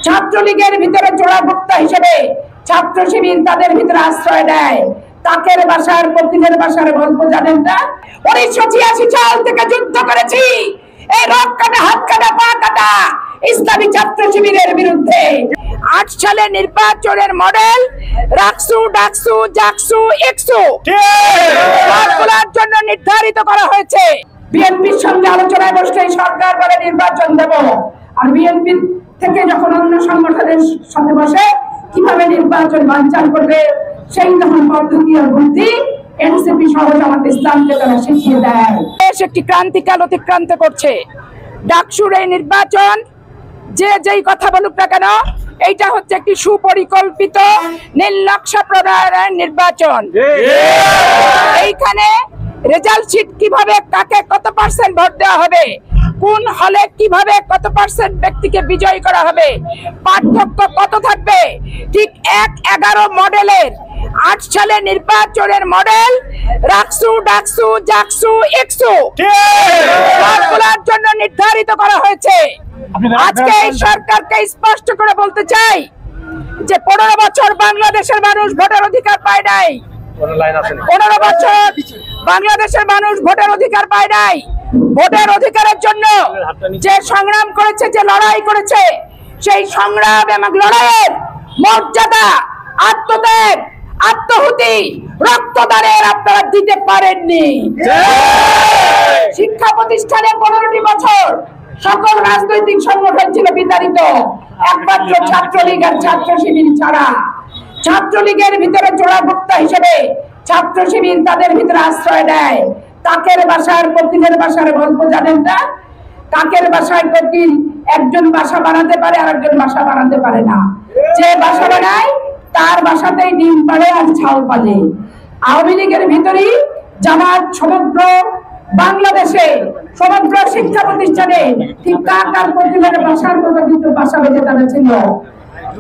ছাত্রলীগের ভিতরে চোরাগুপ্তা হিসেবে ছাত্র শিবির তাদের ভিতরে আশ্রয় দেয়। তাকের বাসার পতিনের বাসার গল্প জানেন না? 1986 সাল থেকে যুদ্ধ করেছি, এই রক কাটা হাত কাটা পা কাটা ইসলামী ছাত্র শিবিরের বিরুদ্ধে। 8 সালে নির্বাচনের মডেল রাকসু, ডাকসু, জাকসু, একসু সবগুলোর জন্য নির্ধারিত করা হয়েছে। বিএনপির সঙ্গে আলোচনায় বসলে সরকার বলে নির্বাচন দেব, আর বিএনপি থেকে যখন অন্য সংগঠনের সাথে বসে কিভাবে নির্বাচন বানচাল করবে সেই তখন পদ্ধতি আর বুদ্ধি এনসিপি সহ জামাত ইসলামকে তারা শিখিয়ে দেয়। দেশ একটি ক্রান্তিকাল অতিক্রান্ত করছে। ডাকসুর এই নির্বাচন যে যেই কথা বলুক না কেন, এইটা হচ্ছে একটি সুপরিকল্পিত নীলনকশা প্রণয়নের নির্বাচন। এইখানে রেজাল্ট শিট কিভাবে কাকে কত পার্সেন্ট ভোট দেওয়া হবে, কোন হলে কিভাবে কত পার্সেন্ট ব্যক্তিকে বিজয়ী করা হবে, পার্থক্য কত থাকবে, ঠিক 1-11 মডেলের 8 সালে নির্বাচনের মডেল রাকসু, ডাকসু, জাকসু, একসু সবগুলোর জন্য নির্ধারিত করা হয়েছে। আজকে এই সরকারকে স্পষ্ট করে বলতে চাই যে 15 বছর বাংলাদেশের মানুষ ভোটের অধিকার পায় নাই। 15 বছর বাংলাদেশের মানুষ ভোটের অধিকার পায় নাই। ভোটের অধিকারের জন্য যে সংগ্রাম করেছে, যে লড়াই করেছে, সেই সংগ্রাম এবং লড়াইয়ের মর্যাদা, আত্মত্যাগ, আত্মহুতি, রক্তদানের আপনারা দিতে পারেননি। শিক্ষা প্রতিষ্ঠানে 15টি বছর সকল রাজনৈতিক সংগঠন ছিল বিতাড়িত, একমাত্র ছাত্রলীগ আর ছাত্র শিবির ছাড়া। ছাত্রলীগের ভিতরে চোরাগুপ্তা হিসেবে ছাত্র শিবির তাদের ভিতরে আশ্রয় দেয়। তাকের বাসার পতিনের বাসার গল্প জানেন না? কাকের বাসায় কোকিল একজন বাসা বানাতে পারে আর একজন বাসা বানাতে পারে না। যে বাসা বানায় তার বাসাতেই ডিম পাড়ে আর ছাল পালে। আওয়ামী লীগের ভিতরেই জামাত সমগ্র বাংলাদেশে সমগ্র শিক্ষা প্রতিষ্ঠানে ঠিক কাক আর কোকিলের বাসার মতো কিন্তু বাসা বেঁধে তারা ছিল।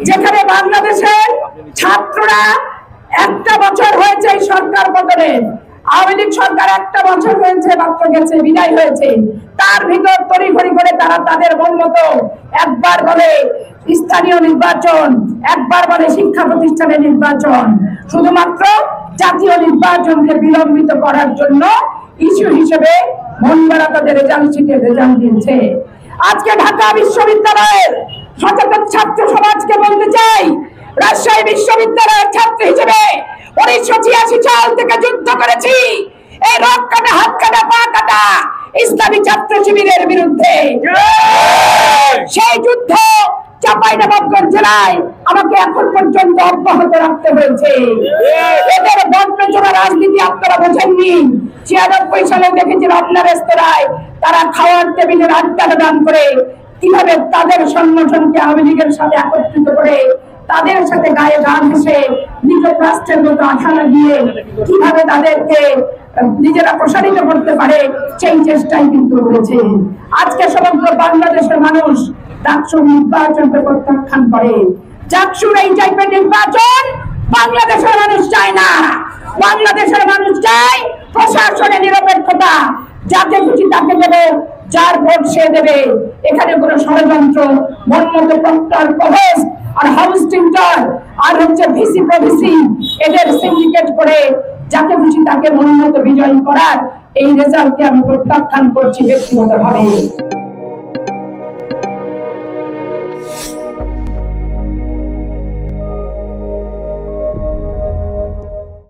যেখানে বাংলাদেশের ছাত্ররা 1টা বছর হয়েছে এই সরকার পতনের, আওয়ামী লীগ সরকার 1টা বছর হয়েছে মাত্র গেছে, বিদায় হয়েছে, তার ভিতর তড়িঘড়ি করে তারা তাদের মন মতো একবার বলে স্থানীয় নির্বাচন, একবার বলে শিক্ষা প্রতিষ্ঠানের নির্বাচন, শুধুমাত্র জাতীয় নির্বাচনকে বিলম্বিত করার জন্য ইস্যু হিসেবে মন গড়া তাদের রেজাল্ট শিটের রেজাল্ট দিয়েছে। আজকে ঢাকা বিশ্ববিদ্যালয়ের সচেতন ছাত্র সমাজকে বলতে চাই, রাজশাহী বিশ্ববিদ্যালয়ের ছাত্র হিসেবে 1986 সাল থেকে যুদ্ধ করেছি, এই রক কাটা হাত কাটা পা কাটা ইসলামী ছাত্র শিবিরের বিরুদ্ধে। সেই যুদ্ধ চাঁপাইনবাবগঞ্জ জেলায় আমাকে এখন পর্যন্ত অব্যাহত রাখতে হয়েছে। এদের বন্টনা রাজনীতি আপনারা বোঝেননি। 96 সালে দেখেছি রমনা রেস্তোরাঁয় তারা খাওয়ার টেবিলের আড্ডা দান করে কিভাবে তাদের সংগঠনকে আওয়ামী লীগের সাথে একত্রিত করে তাদের সাথে গায়ে গান হেসে নিকট রাষ্ট্রের মতো আঠা লাগিয়ে কিভাবে তাদেরকে নিজেরা প্রসারিত করতে পারে সেই চেষ্টাই কিন্তু করেছে। আজকে সমগ্র বাংলাদেশের মানুষ ডাকসু নির্বাচনকে প্রত্যাখ্যান করে। ডাকসুর এই টাইপের নির্বাচন বাংলাদেশের মানুষ চায় না। বাংলাদেশের মানুষ চায় প্রশাসনের নিরপেক্ষতা, যাকে খুশি তাকে দেবে, যার ভোট সে দেবে। এখানে কোনো ষড়যন্ত্র, মনমত প্রত্যার প্রবেশ আর হাউস টিন্টার আর হচ্ছে ভিসি প্রভিসি এদের সিন্ডিকেট করে যাকে খুশি তাকে মনমত বিজয়ী করার এই রেজাল্টকে আমি প্রত্যাখ্যান করছি ব্যক্তিগতভাবে।